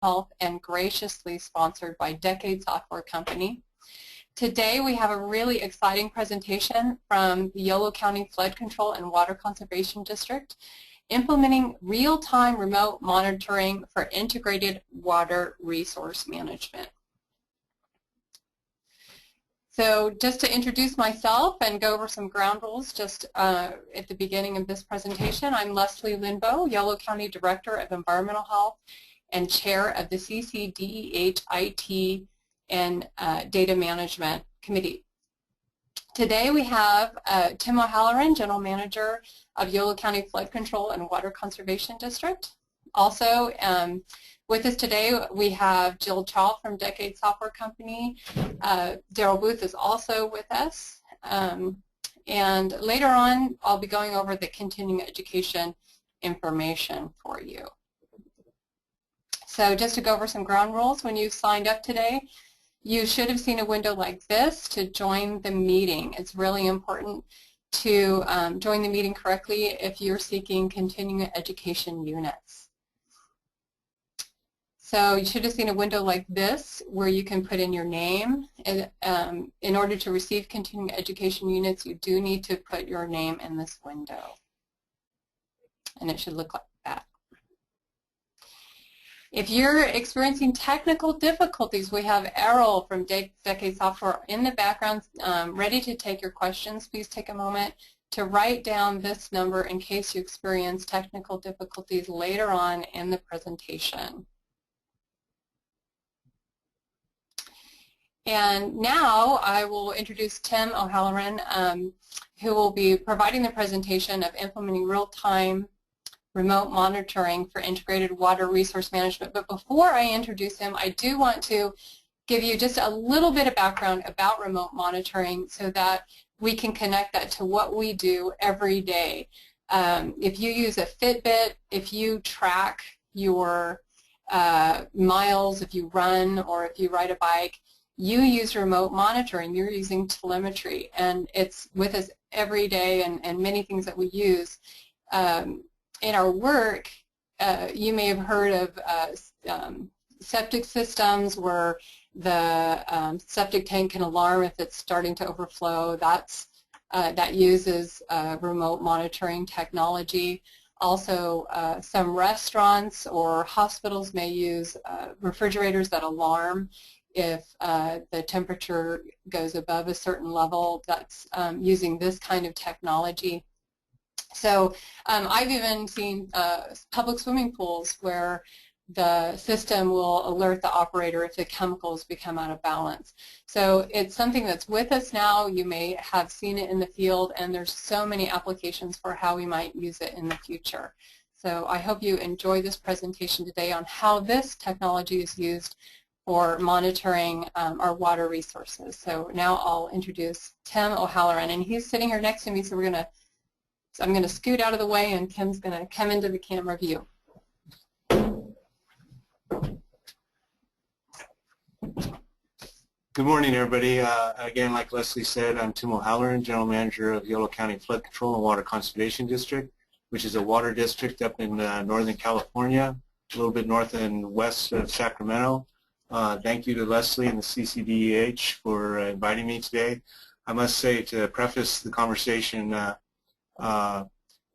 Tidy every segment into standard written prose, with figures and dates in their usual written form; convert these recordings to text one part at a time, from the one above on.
Health and graciously sponsored by Decade Software Company. Today we have a really exciting presentation from the Yolo County Flood Control and Water Conservation District, implementing real-time remote monitoring for integrated water resource management. So just to introduce myself and go over some ground rules just at the beginning of this presentation, I'm Leslie Linbo, Yolo County Director of Environmental Health and Chair of the CCDEH IT and Data Management Committee. Today we have Tim O'Halloran, General Manager of Yolo County Flood Control and Water Conservation District. Also with us today we have Jill Chaw from Decade Software Company. Daryl Booth is also with us. And later on I'll be going over the continuing education information for you. So just to go over some ground rules, when you signed up today, you should have seen a window like this to join the meeting. It's really important to join the meeting correctly if you're seeking continuing education units. So you should have seen a window like this where you can put in your name. In order to receive continuing education units, you do need to put your name in this window. And it should look like that. If you're experiencing technical difficulties, we have Errol from Decade Software in the background ready to take your questions. Please take a moment to write down this number in case you experience technical difficulties later on in the presentation. And now I will introduce Tim O'Halloran, who will be providing the presentation of implementing real-time remote monitoring for integrated water resource management. But before I introduce him, I do want to give you just a little bit of background about remote monitoring so that we can connect that to what we do every day. If you use a Fitbit, if you track your miles, if you run, or if you ride a bike, you use remote monitoring. You're using telemetry, and it's with us every day, and many things that we use. In our work, you may have heard of septic systems where the septic tank can alarm if it's starting to overflow. That uses remote monitoring technology. Also, some restaurants or hospitals may use refrigerators that alarm if the temperature goes above a certain level. That's using this kind of technology. So I've even seen public swimming pools where the system will alert the operator if the chemicals become out of balance. So it's something that's with us now. You may have seen it in the field, and there's so many applications for how we might use it in the future. So I hope you enjoy this presentation today on how this technology is used for monitoring our water resources. So now I'll introduce Tim O'Halloran, and he's sitting here next to me, so I'm going to scoot out of the way, and Tim's going to come into the camera view. Good morning, everybody. Again, like Leslie said, I'm Tim O'Halloran, General Manager of Yolo County Flood Control and Water Conservation District, which is a water district up in Northern California, a little bit north and west of Sacramento. Thank you to Leslie and the CCDEH for inviting me today. I must say, to preface the conversation,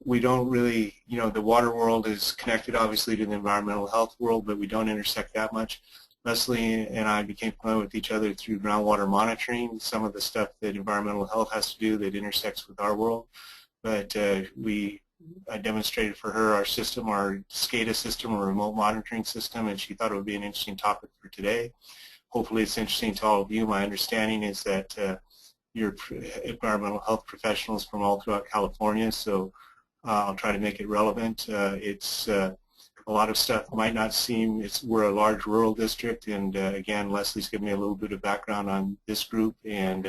we don't really, the water world is connected obviously to the environmental health world, but we don't intersect that much. Leslie and I became familiar with each other through groundwater monitoring, some of the stuff that environmental health has to do that intersects with our world. But I demonstrated for her our system, our SCADA system, or remote monitoring system, and she thought it would be an interesting topic for today. Hopefully it's interesting to all of you. My understanding is that you're environmental health professionals from all throughout California, so I'll try to make it relevant. It's a lot of stuff might not seem, we're a large rural district, and again, Leslie's given me a little bit of background on this group, and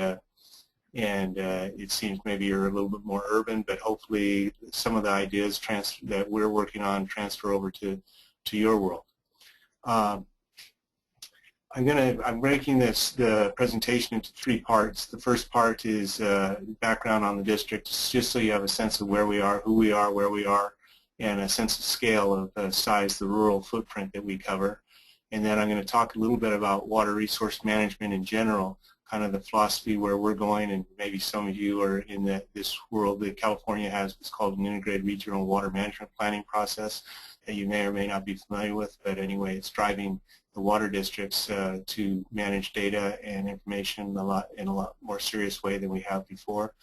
it seems maybe you're a little bit more urban, but hopefully some of the ideas that we're working on transfer over to your world. I'm breaking the presentation into 3 parts. The first part is background on the district, just so you have a sense of where we are, who we are, where we are, and a sense of scale of the size, the rural footprint that we cover. and then I'm going to talk a little bit about water resource management in general, kind of the philosophy where we're going, and maybe some of you are in this world that California has. It's called an integrated regional water management planning process that you may or may not be familiar with, but anyway, it's driving the water districts to manage data and information in a lot more serious way than we have before.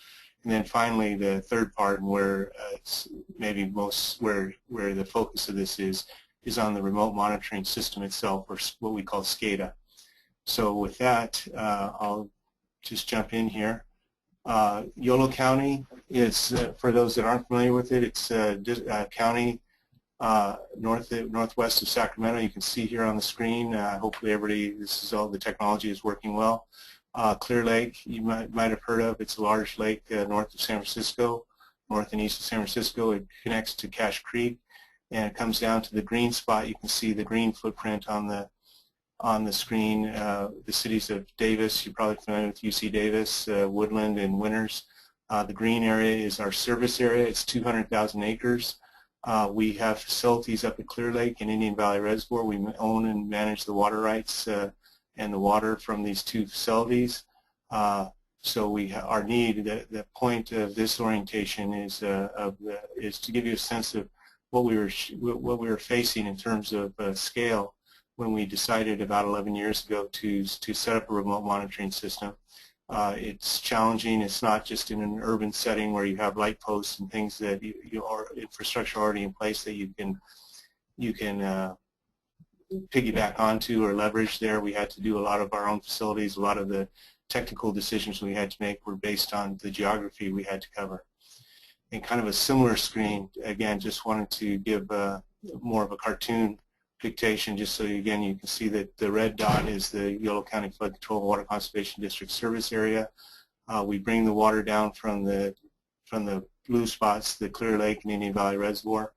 And then finally, the third part, and where it's maybe most where the focus of this is on the remote monitoring system itself, or what we call SCADA. So with that, I'll just jump in here. Yolo County is, for those that aren't familiar with it, it's a county northwest of Sacramento. You can see here on the screen. Hopefully everybody, this is all the technology is working well. Clear Lake, you might have heard of. It's a large lake north of San Francisco, north and east of San Francisco. It connects to Cache Creek, and it comes down to the green spot. You can see the green footprint on the screen. The cities of Davis, you're probably familiar with UC Davis, Woodland, and Winters. The green area is our service area. It's 200,000 acres. We have facilities up at Clear Lake and Indian Valley Reservoir. We own and manage the water rights and the water from these two facilities. So our need, the point of this orientation is to give you a sense of what we were facing in terms of scale when we decided about 11 years ago to set up a remote monitoring system. It's challenging. It's not just in an urban setting where you have light posts and things that you are infrastructure already in place that you can piggyback onto or leverage there. We had to do a lot of our own facilities. A lot of the technical decisions we had to make were based on the geography we had to cover. And kind of a similar screen, again, just wanted to give more of a cartoon dictation just so again you can see that the red dot is the Yolo County Flood Control and Water Conservation District service area. We bring the water down from the blue spots, the Clear Lake and Indian Valley Reservoir.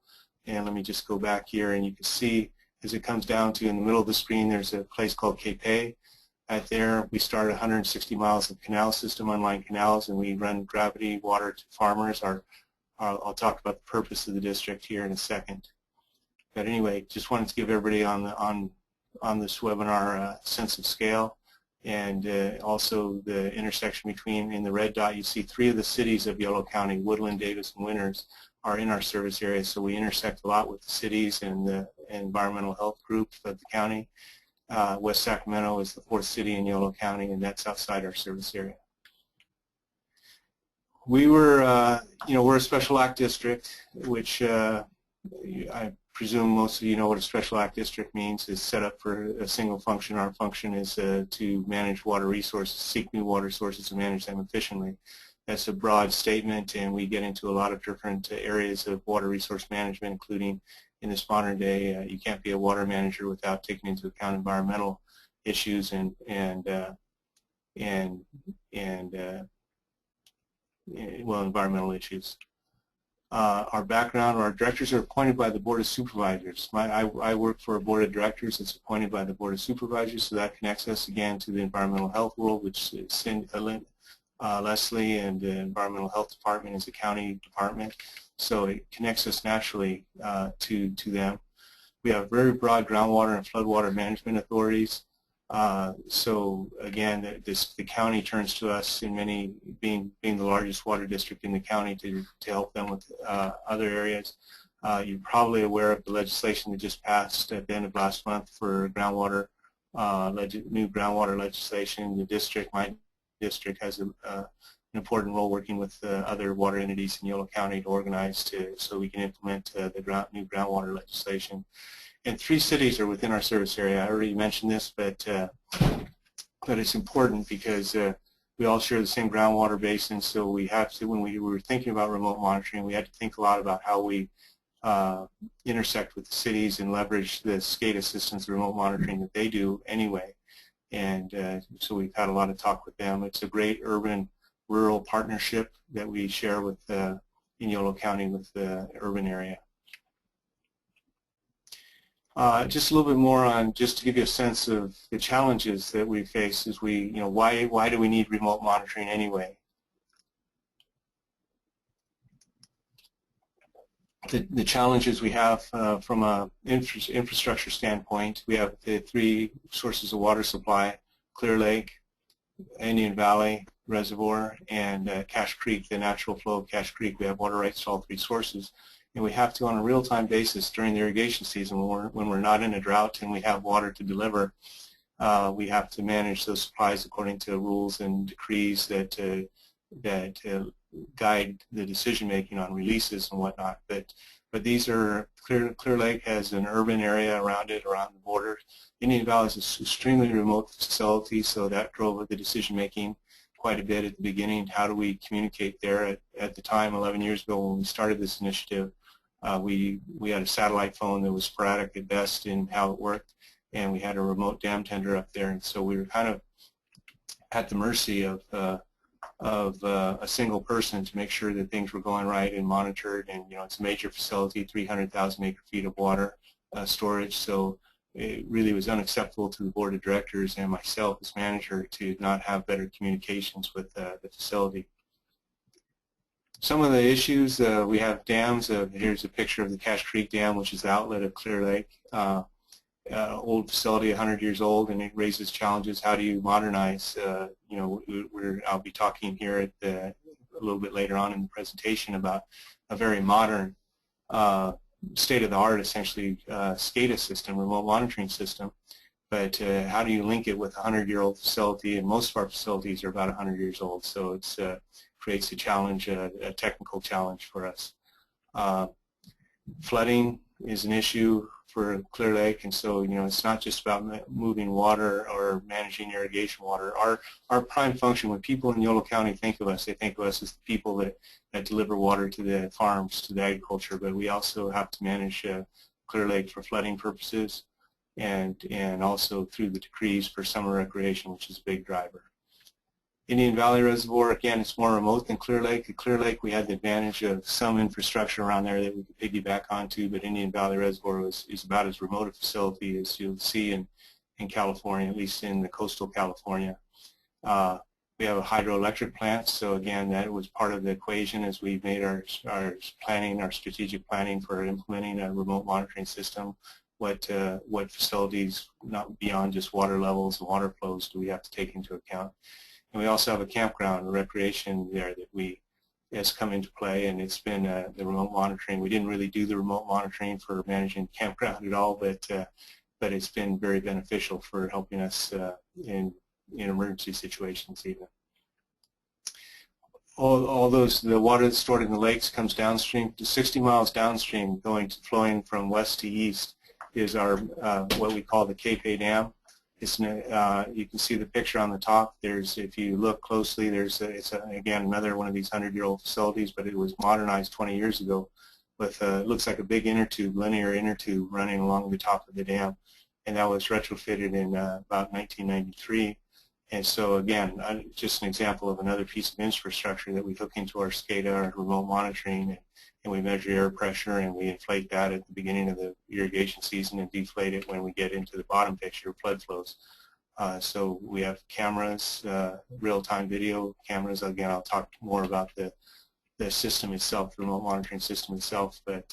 And let me just go back here, and you can see as it comes down to in the middle of the screen, there's a place called Cape. Right there, we started 160 miles of canal system, unlined canals, and we run gravity water to farmers. I'll talk about the purpose of the district here in a second. But anyway, just wanted to give everybody on this webinar a sense of scale, and also the intersection between, in the red dot, you see 3 of the cities of Yolo County, Woodland, Davis, and Winters, are in our service area. So we intersect a lot with the cities and the environmental health group of the county. West Sacramento is the 4th city in Yolo County, and that's outside our service area. We were, we're a special act district, which I presume most of you know what a special act district means. Is set up for a single function. Our function is to manage water resources, seek new water sources, and manage them efficiently. That's a broad statement, and we get into a lot of different areas of water resource management, including in this modern day, you can't be a water manager without taking into account environmental issues and environmental issues. Our background, our directors are appointed by the Board of Supervisors. I work for a Board of Directors that's appointed by the Board of Supervisors, so that connects us again to the environmental health world, which is Leslie and the Environmental Health Department is a county department, so it connects us naturally to them. We have very broad groundwater and floodwater management authorities. So again, the county turns to us in many, being the largest water district in the county, to help them with other areas. You're probably aware of the legislation that just passed at the end of last month for groundwater, new groundwater legislation. The district, my district, has an important role working with other water entities in Yolo County to organize so we can implement the new groundwater legislation. And 3 cities are within our service area. I already mentioned this, but it's important because we all share the same groundwater basin, so we have to, when we were thinking about remote monitoring, we had to think a lot about how we intersect with the cities and leverage the SCADA systems, the remote monitoring that they do anyway. And so we've had a lot of talk with them. It's a great urban-rural partnership that we share with in Yolo County with the urban area. Just a little bit more on, just to give you a sense of the challenges that we face as we, why do we need remote monitoring anyway? the challenges we have from a infrastructure standpoint. We have the three sources of water supply: Clear Lake, Indian Valley Reservoir, and Cache Creek, the natural flow of Cache Creek. We have water rights to all three sources, and we have to, on a real-time basis during the irrigation season, when we're not in a drought and we have water to deliver, we have to manage those supplies according to rules and decrees that guide the decision-making on releases and whatnot. But these are, Clear Lake has an urban area around it, around the border. Indian Valley is an extremely remote facility, so that drove the decision-making quite a bit at the beginning. How do we communicate there? At the time, 11 years ago when we started this initiative, we had a satellite phone that was sporadic at best in how it worked, and we had a remote dam tender up there, and so we were kind of at the mercy of a single person to make sure that things were going right and monitored. And it's a major facility, 300,000 acre-feet of water storage, so it really was unacceptable to the board of directors and myself as manager to not have better communications with the facility. Some of the issues, we have dams. Here's a picture of the Cache Creek Dam, which is the outlet of Clear Lake. Old facility, 100 years old, and it raises challenges. How do you modernize? I'll be talking here a little bit later on in the presentation about a very modern, state-of-the-art, essentially, SCADA system, remote monitoring system. But how do you link it with a 100-year-old facility? And most of our facilities are about 100 years old, so it creates a challenge, a technical challenge for us. Flooding is an issue for Clear Lake, and so it's not just about moving water or managing irrigation water. Our prime function, when people in Yolo County think of us, they think of us as the people that deliver water to the farms, to the agriculture, but we also have to manage Clear Lake for flooding purposes and also through the decrees for summer recreation, which is a big driver. Indian Valley Reservoir, again, it's more remote than Clear Lake. At Clear Lake, we had the advantage of some infrastructure around there that we could piggyback onto, but Indian Valley Reservoir is about as remote a facility as you'll see in California, at least in the coastal California. We have a hydroelectric plant, so again, that was part of the equation as we made our planning, our strategic planning for implementing a remote monitoring system. What facilities, not beyond just water levels and water flows, do we have to take into account? And we also have a campground, a recreation there that has come into play, and it's been the remote monitoring. We didn't really do the remote monitoring for managing campground at all, but it's been very beneficial for helping us in emergency situations even. The water that's stored in the lakes comes downstream. 60 miles downstream, flowing from west to east, is our what we call the Cape Dam. You can see the picture on the top. If you look closely, again another one of these 100-year-old facilities, but it was modernized 20 years ago with it looks like a big inner tube, linear inner tube running along the top of the dam, and that was retrofitted in about 1993. And so again, just an example of another piece of infrastructure that we hook into our SCADA, our remote monitoring, and we measure air pressure, and we inflate that at the beginning of the irrigation season and deflate it when we get into the bottom picture, flood flows. So we have cameras, real-time video cameras. Again, I'll talk more about the system itself, the remote monitoring system itself, but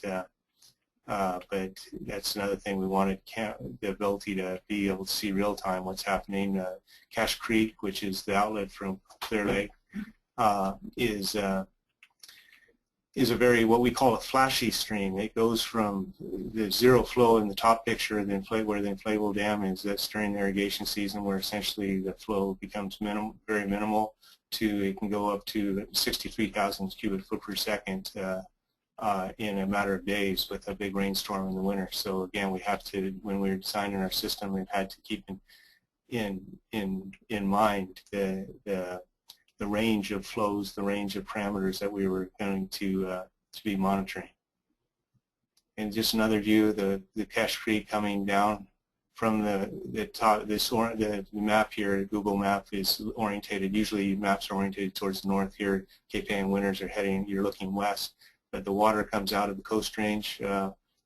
that's another thing we wanted, the ability to be able to see real-time what's happening. Cache Creek, which is the outlet from Clear Lake, is a very, what we call a flashy stream. It goes from the zero flow in the top picture, where the inflatable dam is, that's during the irrigation season, where essentially the flow becomes very minimal, to it can go up to 63,000 cubic foot per second in a matter of days with a big rainstorm in the winter. So again, we have to, when we're designing our system, we've had to keep in mind the range of flows, the range of parameters that we were going to be monitoring. And just another view of the Cache Creek coming down from the top. The map here, Google Map, is orientated. Usually maps are orientated towards the north. Here, Cape and Winters are heading. You're looking west, but the water comes out of the Coast Range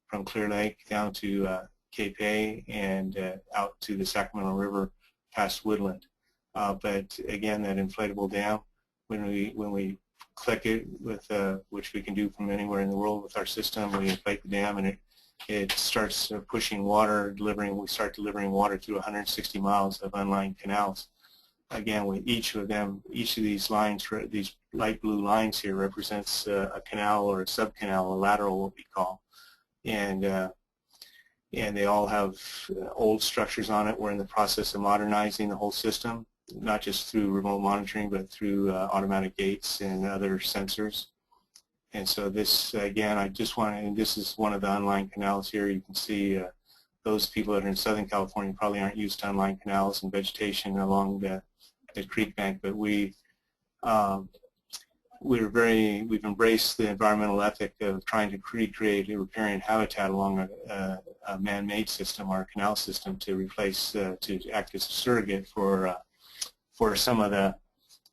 from Clear Lake down to Cape and out to the Sacramento River past Woodland. But again, that inflatable dam, when we click it with which we can do from anywhere in the world with our system. We inflate the dam, and it starts pushing water, we start delivering water through 160 miles of unlined canals. Again, with each of these lines, these light blue lines here represents a canal or a sub-canal, a lateral, what we call. And they all have old structures on it. We're in the process of modernizing the whole system, not just through remote monitoring, but through automatic gates and other sensors. And so this, again, and this is one of the unlined canals here. You can see those people that are in Southern California probably aren't used to unlined canals and vegetation along the creek bank, but we've embraced the environmental ethic of trying to recreate a riparian habitat along a man-made system, our canal system, to replace, to act as a surrogate for some of the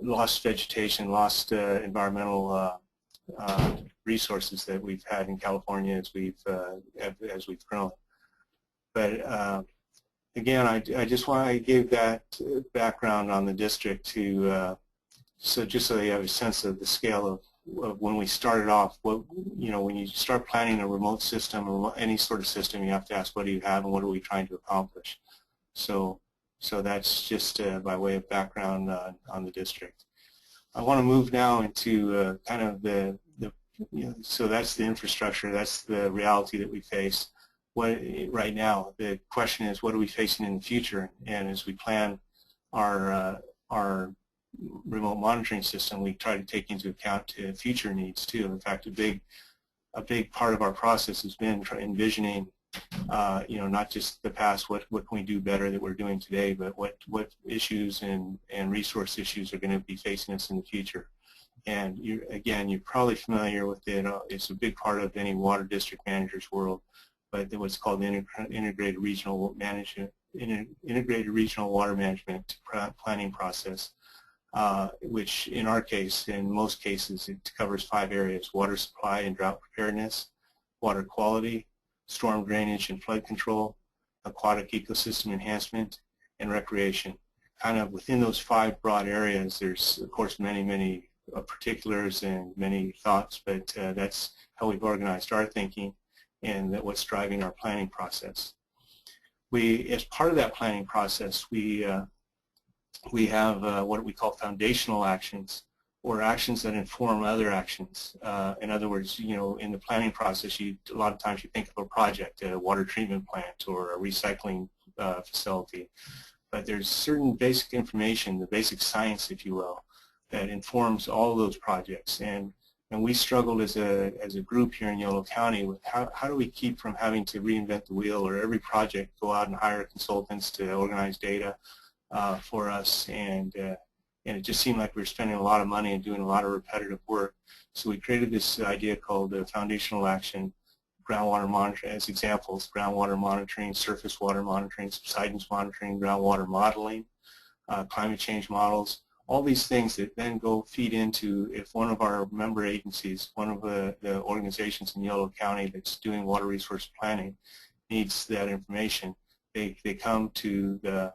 lost vegetation, lost environmental resources that we've had in California as we've grown. But again, I gave that background on the district to just so you have a sense of the scale of when we started off. When you start planning a remote system or any sort of system, you have to ask, what do you have and what are we trying to accomplish? So that's just by way of background on the district. I want to move now into kind of so that's the infrastructure, that's the reality that we face. Right now, the question is, what are we facing in the future? And as we plan our remote monitoring system, we try to take into account future needs too. In fact, a big part of our process has been envisioning, not just the past, what can we do better that we're doing today, but what issues and resource issues are going to be facing us in the future. And you're probably familiar with it. It's a big part of any water district manager's world, but what's called the integrated regional water management planning process, which in our case, in most cases, it covers 5 areas: water supply and drought preparedness, water quality, storm drainage and flood control, aquatic ecosystem enhancement, and recreation. Kind of within those 5 broad areas, there's of course many particulars and many thoughts, but that's how we've organized our thinking and what's driving our planning process. As part of that planning process, we have what we call foundational actions, or actions that inform other actions. In other words, in the planning process, a lot of times you think of a project, a water treatment plant or a recycling facility, but there's certain basic information, the basic science, if you will, that informs all of those projects. And we struggled as a group here in Yolo County with how do we keep from having to reinvent the wheel, or every project go out and hire consultants to organize data for us, and it just seemed like we were spending a lot of money and doing a lot of repetitive work. So we created this idea called the foundational action, groundwater monitoring as examples: groundwater monitoring, surface water monitoring, subsidence monitoring, groundwater modeling, climate change models. All these things that then feed into, if one of our member agencies, one of the organizations in Yolo County that's doing water resource planning needs that information, they come to the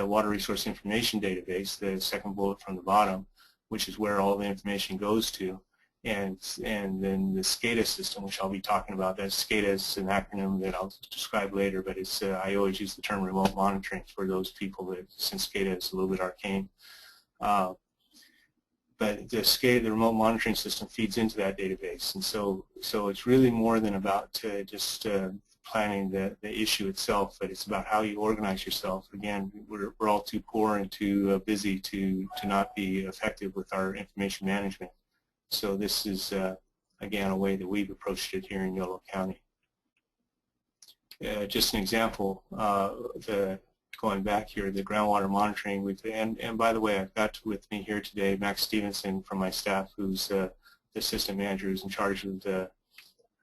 Water Resource Information Database, the second bullet from the bottom, which is where all the information goes to. And then the SCADA system, which I'll be talking about, that SCADA is an acronym that I'll describe later, but it's I always use the term remote monitoring for those people that, since SCADA is a little bit arcane. But the SCADA, the remote monitoring system, feeds into that database, and so it's really more than about just planning the issue itself, but it's about how you organize yourself. Again, we're all too poor and too busy to not be effective with our information management. So this is again a way that we've approached it here in Yolo County. Just an example, going back here, the groundwater monitoring, and by the way, I've got with me here today Max Stevenson from my staff, who's the assistant manager who's in charge of the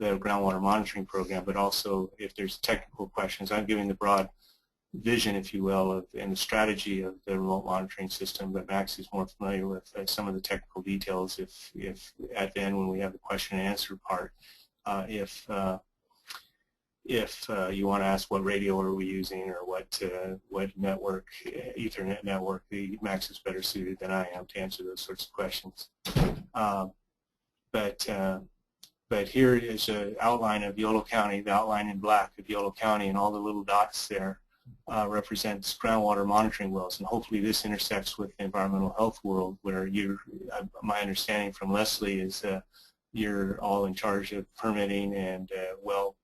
groundwater monitoring program, but also if there's technical questions, I'm giving the broad vision, if you will, and the strategy of the remote monitoring system, but Max is more familiar with some of the technical details if at the end when we have the question and answer part, if you want to ask what radio are we using or what network, Ethernet network, Max is better suited than I am to answer those sorts of questions. But here is an outline of Yolo County, the outline in black of Yolo County, and all the little dots there represents groundwater monitoring wells. And hopefully this intersects with the environmental health world, where my understanding from Leslie is you're all in charge of permitting and well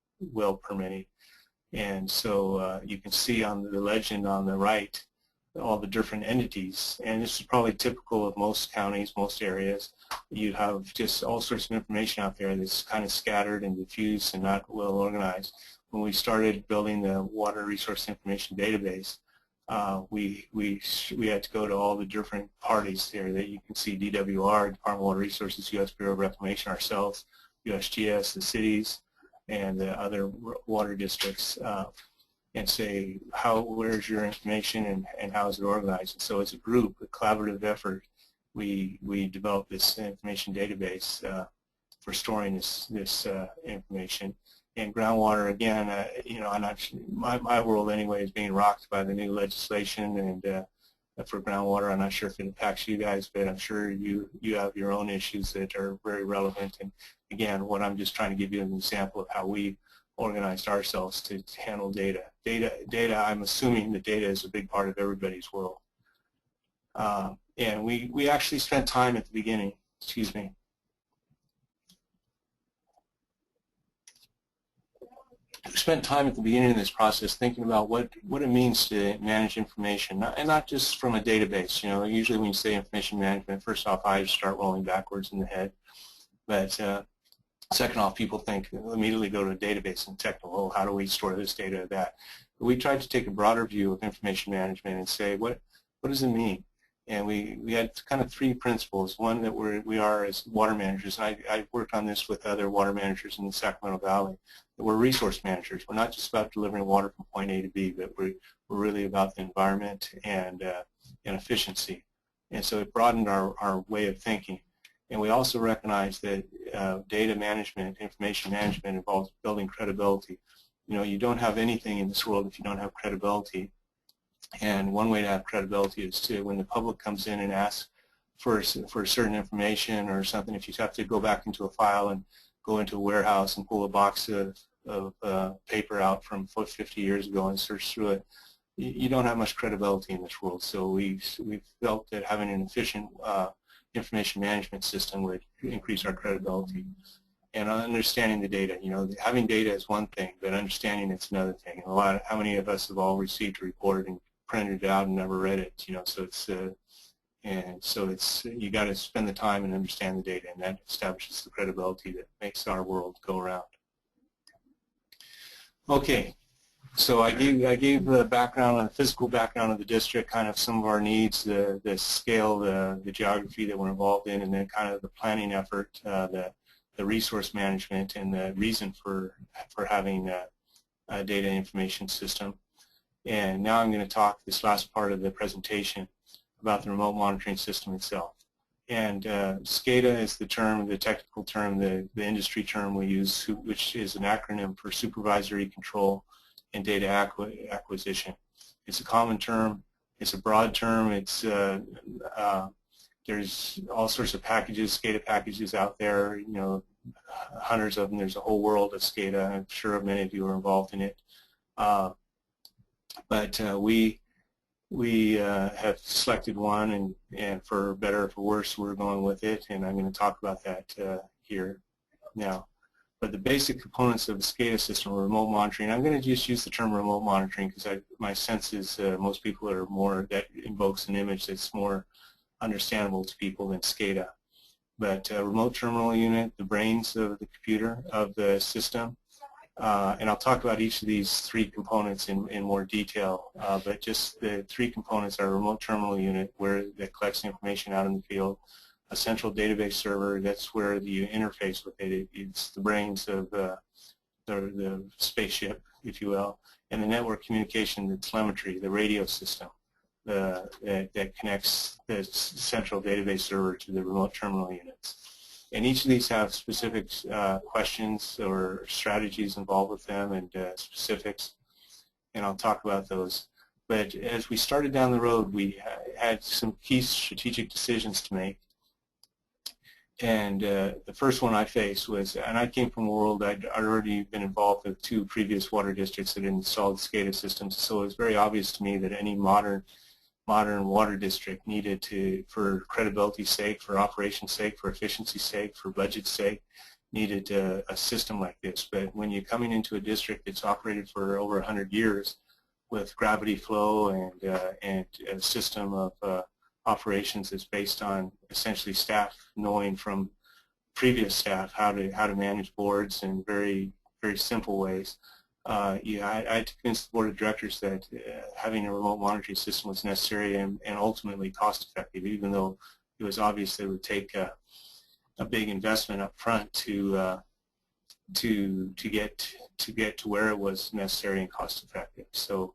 permitting. And so you can see on the legend on the right all the different entities, and this is probably typical of most counties, most areas. You have just all sorts of information out there that's kind of scattered and diffused and not well organized. When we started building the Water Resource Information Database, we had to go to all the different parties there that you can see: DWR, Department of Water Resources, U.S. Bureau of Reclamation, ourselves, USGS, the cities, and the other water districts, and say, where's your information and how is it organized? And so as a group, a collaborative effort, we developed this information database for storing this information. And groundwater, again, my world anyway is being rocked by the new legislation, and for groundwater, I'm not sure if it impacts you guys, but I'm sure you have your own issues that are very relevant. And again, what I'm just trying to give you an example of how we organized ourselves to handle data. I'm assuming that data is a big part of everybody's world. And we actually spent time at the beginning, We spent time at the beginning of this process thinking about what it means to manage information, and not just from a database. Usually when you say information management, first off, I start rolling backwards in the head. But second off, people immediately go to a database and technical, how do we store this data or that? But we tried to take a broader view of information management and say, what does it mean? And we had kind of three principles. One, that we are as water managers, and I worked on this with other water managers in the Sacramento Valley, that we're resource managers. We're not just about delivering water from point A to B, but we're really about the environment and efficiency. And so it broadened our way of thinking. And we also recognize that data management, information management involves building credibility. You don't have anything in this world if you don't have credibility. And one way to have credibility is to, when the public comes in and asks for certain information or something, if you have to go back into a file and go into a warehouse and pull a box of paper out from 50 years ago and search through it, you don't have much credibility in this world. So we felt that having an efficient information management system would increase our credibility. And understanding the data, having data is one thing, but understanding it's another thing. And how many of us have all received a report and printed it out and never read it? So you got to spend the time and understand the data, and that establishes the credibility that makes our world go around. Okay, so I gave the background, the physical background of the district, kind of some of our needs, the scale, the geography that we're involved in, and then kind of the planning effort, the resource management, and the reason for having a data information system. And now I'm going to talk this last part of the presentation about the remote monitoring system itself. And SCADA is the term, the technical term, the industry term we use, which is an acronym for Supervisory Control and Data Acquisition. It's a common term. It's a broad term. There's all sorts of packages, SCADA packages out there, hundreds of them. There's a whole world of SCADA. I'm sure many of you are involved in it. But we have selected one, and for better or for worse, we're going with it, and I'm going to talk about that here now. But the basic components of the SCADA system are remote monitoring. I'm going to just use the term remote monitoring because my sense is most people that invokes an image that's more understandable to people than SCADA. But remote terminal unit, the brains of the computer, of the system, and I'll talk about each of these three components in more detail, but just the three components are a remote terminal unit that collects information out in the field, a central database server, that's where you interface with it. It's the brains of the spaceship, if you will, and the network communication, the telemetry, the radio system that connects the central database server to the remote terminal units. And each of these have specific questions or strategies involved with them, and specifics, and I'll talk about those. But as we started down the road, we had some key strategic decisions to make. the first one I faced was, and I came from a world, I'd already been involved with 2 previous water districts that installed SCADA systems, so it was very obvious to me that any modern water district needed to, for credibility's sake, for operations sake, for efficiency's sake, for budget's sake, needed a system like this. But when you're coming into a district that's operated for over 100 years with gravity flow and a system of operations that's based on essentially staff knowing from previous staff how to manage boards in very simple ways. I had to convince the board of directors that having a remote monitoring system was necessary and ultimately cost effective, even though it was obvious that it would take a big investment up front to get to where it was necessary and cost effective. So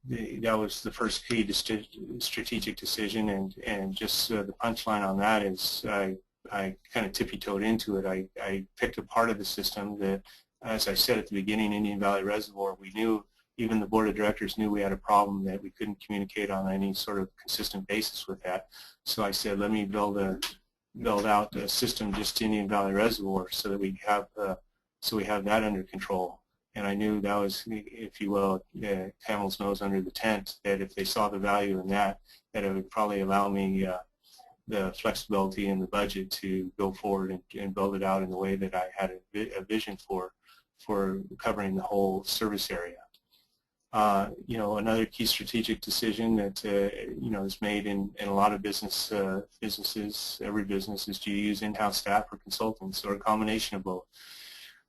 that was the first key strategic decision, and just the punchline on that is I kind of tippy-toed into it. I picked a part of the system that, as I said at the beginning, Indian Valley Reservoir, we knew, even the board of directors knew we had a problem that we couldn't communicate on any sort of consistent basis with that. So I said, let me build out a system just to Indian Valley Reservoir so that we have that under control. And I knew that was, if you will, camel's nose under the tent, that if they saw the value in that it would probably allow me the flexibility in the budget to go forward and build it out in the way that I had a vision for covering the whole service area. Another key strategic decision that is made in a lot of businesses, every business, is, do you use in-house staff or consultants, or a combination of both?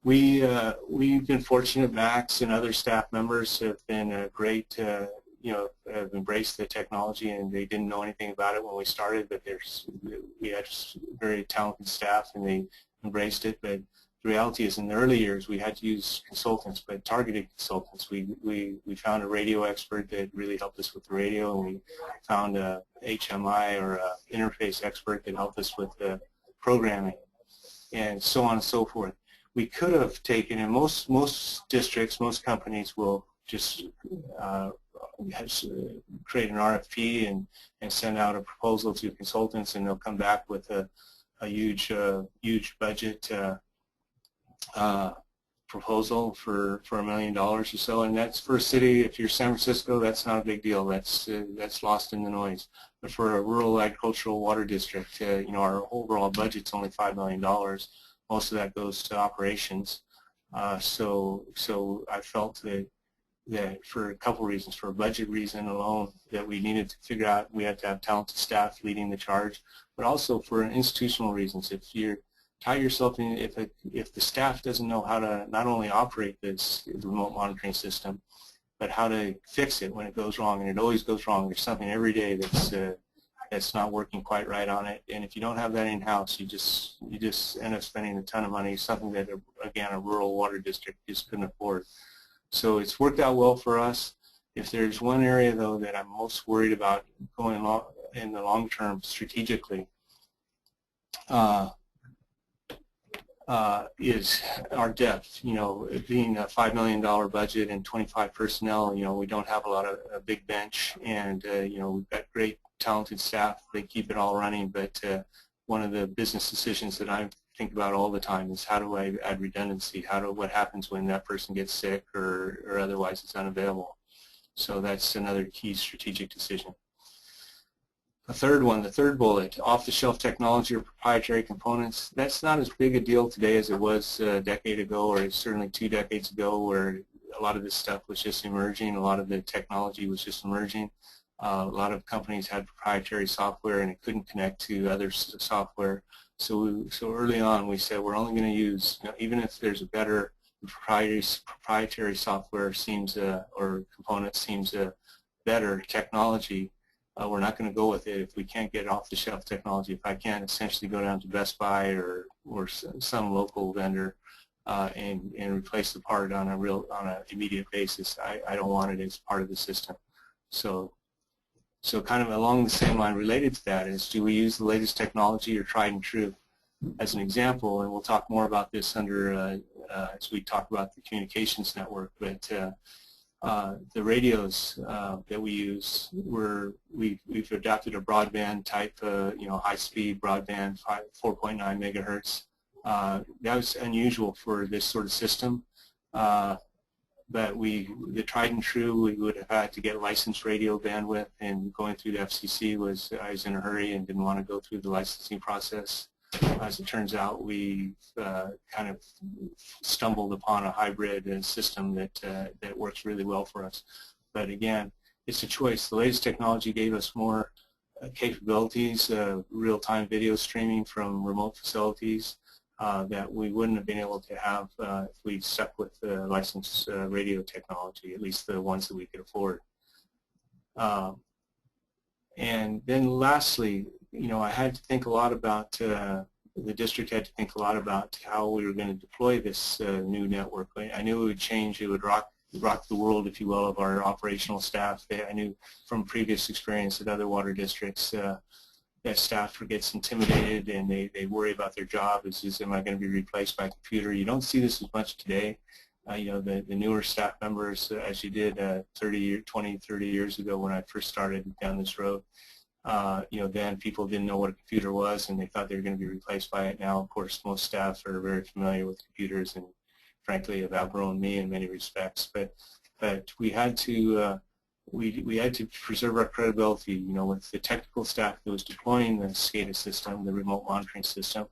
We've been fortunate. Max and other staff members have been great. Have embraced the technology, and they didn't know anything about it when we started, but we had very talented staff, and they embraced it. But the reality is, in the early years, we had to use consultants, but targeted consultants. We found a radio expert that really helped us with the radio, and we found a HMI, or a interface expert, that helped us with the programming, and so on and so forth. We could have taken, and most districts, most companies will just create an RFP and send out a proposal to consultants, and they'll come back with a huge budget proposal for $1 million or so, and that's for a city. If you're San Francisco, that's not a big deal. That's lost in the noise. But for a rural agricultural water district, our overall budget's only $5 million. Most of that goes to operations. So I felt that for a couple reasons, for a budget reason alone, that we needed to figure out we had to have talented staff leading the charge, but also for institutional reasons. If you tie yourself in, if the staff doesn't know how to not only operate this remote monitoring system, but how to fix it when it goes wrong, and it always goes wrong. There's something every day that's not working quite right on it, and if you don't have that in-house, you just end up spending a ton of money, something that, again, a rural water district just couldn't afford. So it's worked out well for us. If there's one area, though, that I'm most worried about going in the long term strategically, is our depth. Being a $5 million budget and 25 personnel, we don't have a lot of a big bench, and we've got great talented staff. They keep it all running, but one of the business decisions that I think about all the time is, how do I add redundancy? What happens when that person gets sick or otherwise is unavailable? So that's another key strategic decision. The third bullet, off-the-shelf technology or proprietary components. That's not as big a deal today as it was a decade ago, or certainly 2 decades ago, where a lot of this stuff was just emerging. A lot of the technology was just emerging. A lot of companies had proprietary software, and it couldn't connect to other software. So early on, we said we're only going to use, even if there's a better proprietary software seems or component seems better technology, we're not going to go with it if we can't get off-the-shelf technology. If I can't essentially go down to Best Buy or some local vendor and replace the part on an immediate basis, I don't want it as part of the system. So kind of along the same line related to that is, do we use the latest technology or tried and true? As an example, and we'll talk more about this as we talk about the communications network, but The radios that we use, we've adapted a broadband type, high-speed broadband, 4.9 megahertz. That was unusual for this sort of system, but the tried and true, we would have had to get licensed radio bandwidth, and going through the FCC I was in a hurry and didn't want to go through the licensing process. As it turns out, we kind of stumbled upon a hybrid system that works really well for us. But again, it's a choice. The latest technology gave us more capabilities, real-time video streaming from remote facilities that we wouldn't have been able to have if we stuck with the licensed radio technology, at least the ones that we could afford. And then lastly, I had to think a lot about, the district had to think a lot about how we were going to deploy this new network. I knew it would change, it would rock the world, if you will, of our operational staff. I knew from previous experience at other water districts that staff gets intimidated and they worry about their job. Am I going to be replaced by a computer? You don't see this as much today. The newer staff members, as you did 20, 30 years ago when I first started down this road, then people didn't know what a computer was and they thought they were going to be replaced by it. Now, of course, most staff are very familiar with computers and, frankly, have outgrown me in many respects. But we had to we had to preserve our credibility, with the technical staff that was deploying the SCADA system, the remote monitoring system.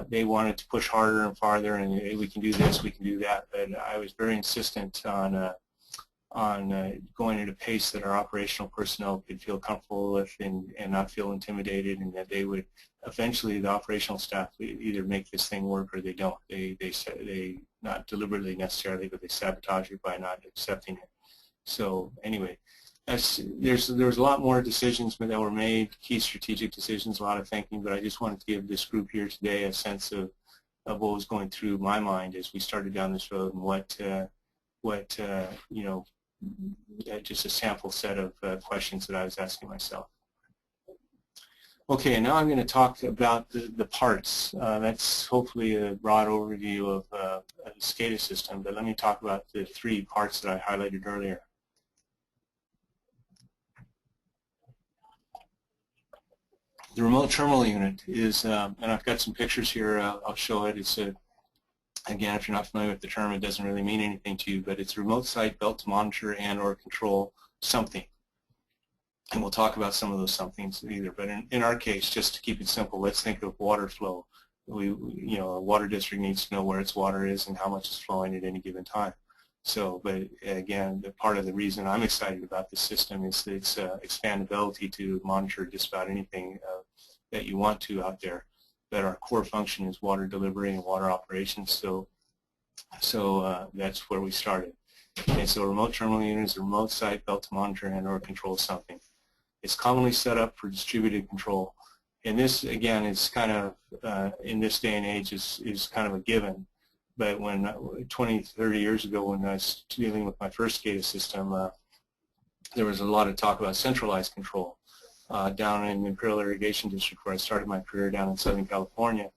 They wanted to push harder and farther, and hey, we can do this, we can do that. But I was very insistent on going at a pace that our operational personnel could feel comfortable with and not feel intimidated, and that they would eventually, the operational staff, either make this thing work or they don't. They not deliberately necessarily, but they sabotage it by not accepting it. So anyway, there was a lot more decisions that were made, key strategic decisions, a lot of thinking, but I just wanted to give this group here today a sense of what was going through my mind as we started down this road, and what just a sample set of questions that I was asking myself. Okay, and now I'm going to talk about the parts. That's hopefully a broad overview of the SCADA system, but let me talk about the three parts that I highlighted earlier. The remote terminal unit is, and I've got some pictures here, I'll show it. It's again, if you're not familiar with the term, it doesn't really mean anything to you, but it's a remote site built to monitor and or control something. And we'll talk about some of those somethings either. But in our case, just to keep it simple, let's think of water flow. A water district needs to know where its water is and how much is flowing at any given time. So, but again, part of the reason I'm excited about this system is its expandability to monitor just about anything that you want to out there. But our core function is water delivery and water operations, so that's where we started. And so a remote terminal unit is a remote site built to monitor and or control something. It's commonly set up for distributed control. And this, again, is kind of, in this day and age, is kind of a given. But when 20, 30 years ago when I was dealing with my first SCADA system, there was a lot of talk about centralized control. Down in the Imperial Irrigation District, where I started my career down in Southern California,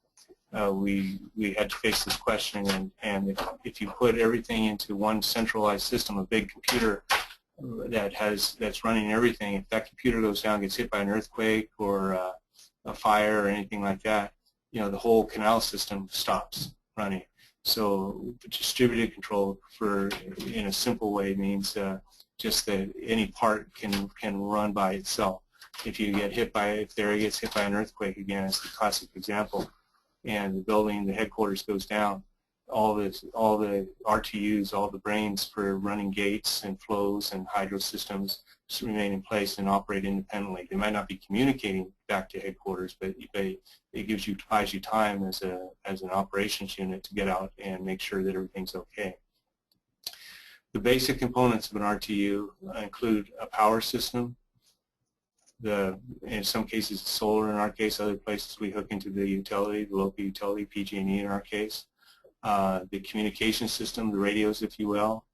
we had to face this question, and if you put everything into one centralized system, a big computer that's running everything, if that computer goes down, gets hit by an earthquake or a fire or anything like that, the whole canal system stops running. So distributed control, in a simple way, means just that any part can run by itself. If the area gets hit by an earthquake, again, it's the classic example, and the headquarters goes down, all the RTUs, all the brains for running gates and flows and hydro systems remain in place and operate independently. They might not be communicating back to headquarters, but it buys you time as an operations unit to get out and make sure that everything's okay. The basic components of an RTU include a power system. In some cases it's solar, in our case, other places we hook into the utility, the local utility, PG&E in our case. The communication system, the radios, if you will,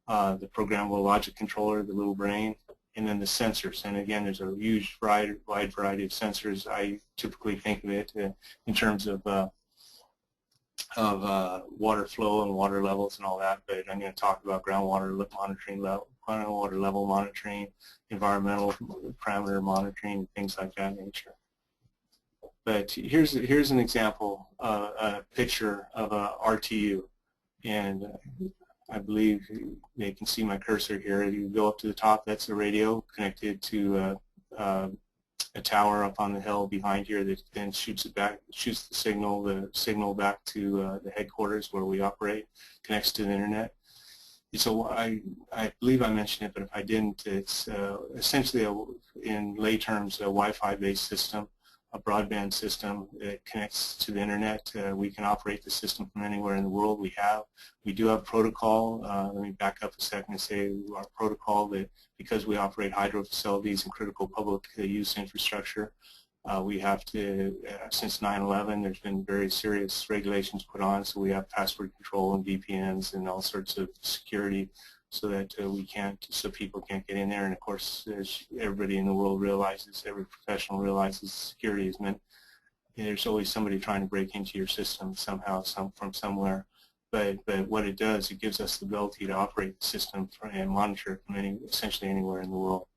the programmable logic controller, the little brain, and then the sensors. And again, there's a huge wide variety of sensors. I typically think of it in terms of water flow and water levels and all that, but I'm going to talk about groundwater monitoring, groundwater level monitoring, environmental parameter monitoring, things like that nature. But here's an example, a picture of a RTU, and I believe they can see my cursor here. You go up to the top, that's a radio connected to a tower up on the hill behind here that then shoots the signal back to the headquarters where we operate, connects to the internet. So I believe I mentioned it, but if I didn't, it's essentially in lay terms a Wi-Fi based system, a broadband system that connects to the internet. We can operate the system from anywhere in the world. We do have protocol. Let me back up a second and say our protocol that because we operate hydro facilities and critical public use infrastructure, we have to, since 9/11, there's been very serious regulations put on, so we have password control and VPNs and all sorts of security so that so people can't get in there. And of course, as everybody in the world realizes, every professional realizes, security is meant, there's always somebody trying to break into your system somehow, from somewhere. But what it does, it gives us the ability to operate the system and monitor from essentially anywhere in the world.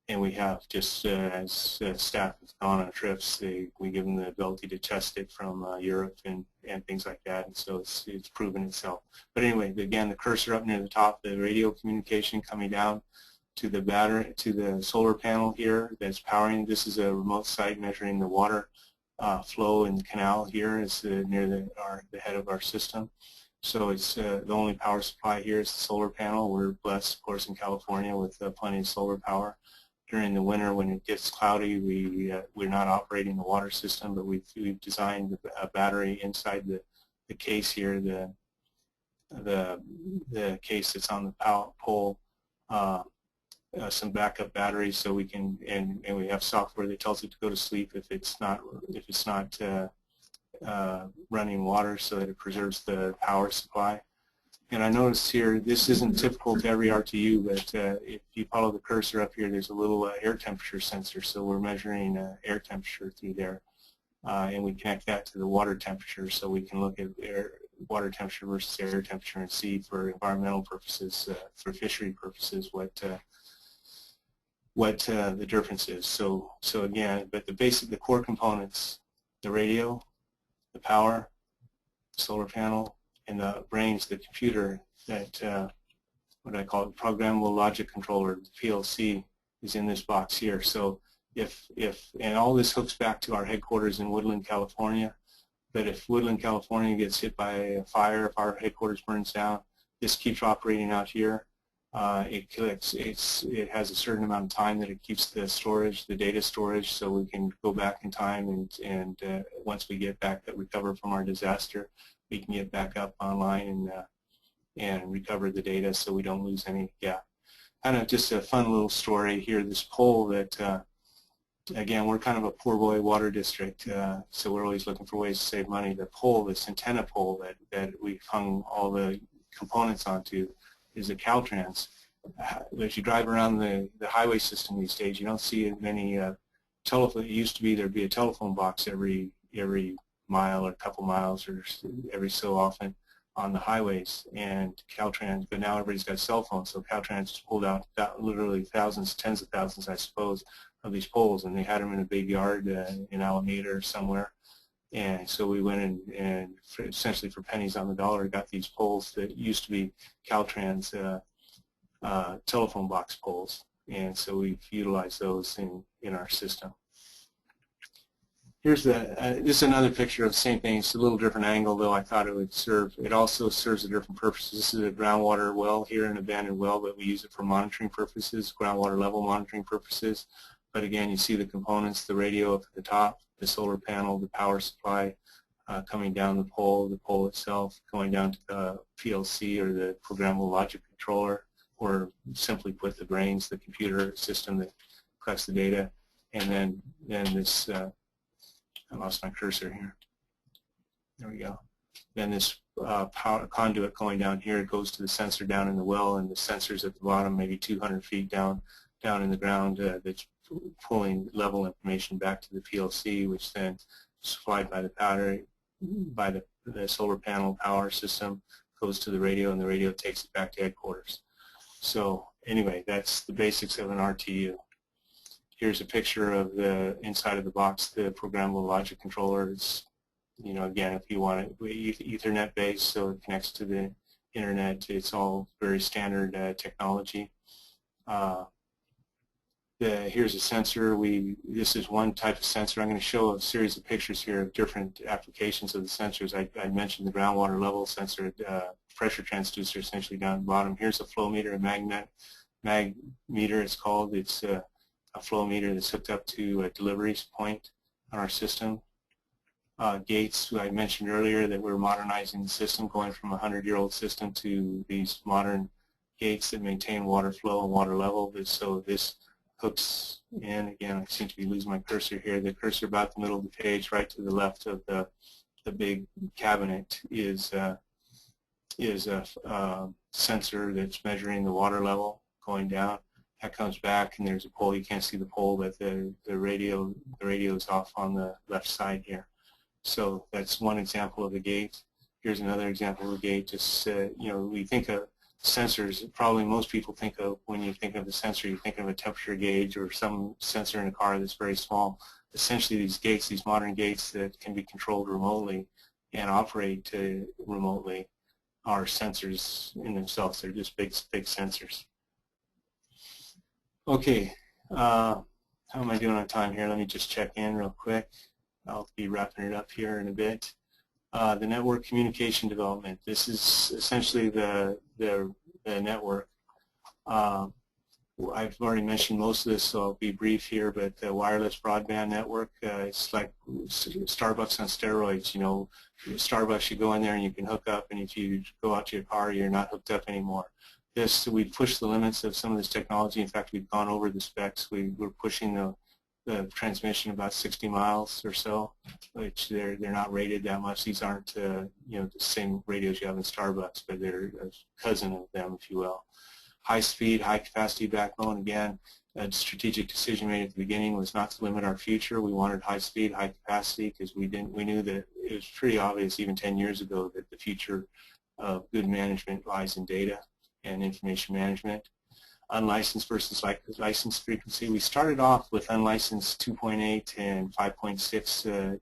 And we have, just as staff has gone on trips, we give them the ability to test it from Europe and things like that, and so it's proven itself. But anyway, again, the cursor up near the top, the radio communication coming down to the battery, to the solar panel here that's powering. This is a remote site measuring the water flow in the canal here. Is near the head of our system. So it's the only power supply here is the solar panel. We're blessed, of course, in California with plenty of solar power. During the winter, when it gets cloudy, we're not operating the water system, but we've designed a battery inside the case here, the case that's on the pole, some backup batteries, so we can, and we have software that tells it to go to sleep if it's not running water, so that it preserves the power supply. And I noticed here, this isn't typical to every RTU, but if you follow the cursor up here, there's a little air temperature sensor. So we're measuring air temperature through there, and we connect that to the water temperature, so we can look at water temperature versus air temperature and see, for environmental purposes, for fishery purposes, what the difference is. So again, but the core components, the radio, the power, solar panel, and the brains, the computer that, what I call it, programmable logic controller, the PLC, is in this box here. So and all this hooks back to our headquarters in Woodland, California. But if Woodland, California gets hit by a fire, if our headquarters burns down, this keeps operating out here. It has a certain amount of time that it keeps the storage, the data storage, so we can go back in time and once we get back, recover from our disaster, we can get back up online and recover the data so we don't lose any gap. Kind of just a fun little story here. This pole that, again, we're kind of a poor boy water district, so we're always looking for ways to save money. The pole, this antenna pole that we've hung all the components onto, is a Caltrans. If you drive around the highway system these days, you don't see many telephone. It used to be there'd be a telephone box every mile or a couple miles or every so often on the highways, and Caltrans, but now everybody's got cell phones, so Caltrans just pulled out literally thousands, tens of thousands, I suppose, of these poles, and they had them in a big yard in Alameda or somewhere. And so we went and essentially for pennies on the dollar got these poles that used to be Caltrans telephone box poles, and so we've utilized those in our system. Here's this is another picture of the same thing. It's a little different angle, though I thought it would serve. It also serves a different purpose. This is a groundwater well here, an abandoned well, but we use it for monitoring purposes, groundwater level monitoring purposes. But again, you see the components, the radio up at the top, the solar panel, the power supply coming down the pole itself, going down to the PLC or the programmable logic controller, or simply put, the brains, the computer system that collects the data, and then this. I lost my cursor here. There we go. Then this power conduit going down here, it goes to the sensor down in the well, and the sensor's at the bottom, maybe 200 feet down in the ground, that's pulling level information back to the PLC, which then is supplied by the by the solar panel power system, goes to the radio, and the radio takes it back to headquarters. So anyway, that's the basics of an RTU. Here's a picture of the inside of the box, the programmable logic controller. It's, you know, again, if you want it Ethernet based, so it connects to the internet. It's all very standard technology. Here's a sensor. This is one type of sensor. I'm going to show a series of pictures here of different applications of the sensors. I mentioned the groundwater level sensor, pressure transducer essentially down at the bottom. Here's a flow meter, a mag meter it's called. It's a flow meter that's hooked up to a delivery point on our system. Gates, I mentioned earlier that we're modernizing the system, going from a 100-year-old system to these modern gates that maintain water flow and water level. So this hooks in. Again, I seem to be losing my cursor here. The cursor about the middle of the page, right to the left of the big cabinet, is a sensor that's measuring the water level going down. That comes back, and there's a pole. You can't see the pole, but the radio is off on the left side here. So that's one example of a gate. Here's another example of a gate. Just you know, we think of sensors. Probably most people think of, when you think of a sensor, you think of a temperature gauge or some sensor in a car that's very small. Essentially, these gates, these modern gates that can be controlled remotely and operate remotely, are sensors in themselves. They're just big sensors. Okay, how am I doing on time here? Let me just check in real quick. I'll be wrapping it up here in a bit. The network communication development. This is essentially the network. I've already mentioned most of this, so I'll be brief here, but the wireless broadband network, it's like Starbucks on steroids. You know, Starbucks, you go in there and you can hook up, and if you go out to your car, you're not hooked up anymore. We've pushed the limits of some of this technology. In fact, we've gone over the specs. We're pushing the transmission about 60 miles or so, which they're not rated that much. These aren't you know, the same radios you have in Starbucks, but they're a cousin of them, if you will. High speed, high capacity backbone. Again, a strategic decision made at the beginning was not to limit our future. We wanted high speed, high capacity, because we knew that it was pretty obvious even 10 years ago that the future of good management lies in data and information management. Unlicensed versus licensed frequency. We started off with unlicensed 2.8 and 5.6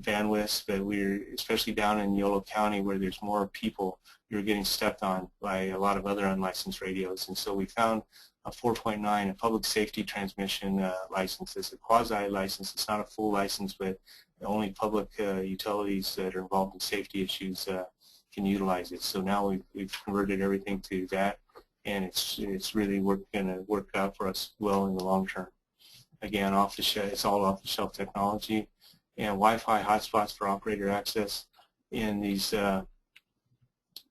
bandwidths, but we're, especially down in Yolo County where there's more people, we were getting stepped on by a lot of other unlicensed radios, and so we found a 4.9, a public safety transmission license. It's a quasi-license. It's not a full license, but only public utilities that are involved in safety issues can utilize it. So now we've converted everything to that, and it's really going to work out for us well in the long term. Again, off the shelf, it's all off-the-shelf technology, and Wi-Fi hotspots for operator access. In these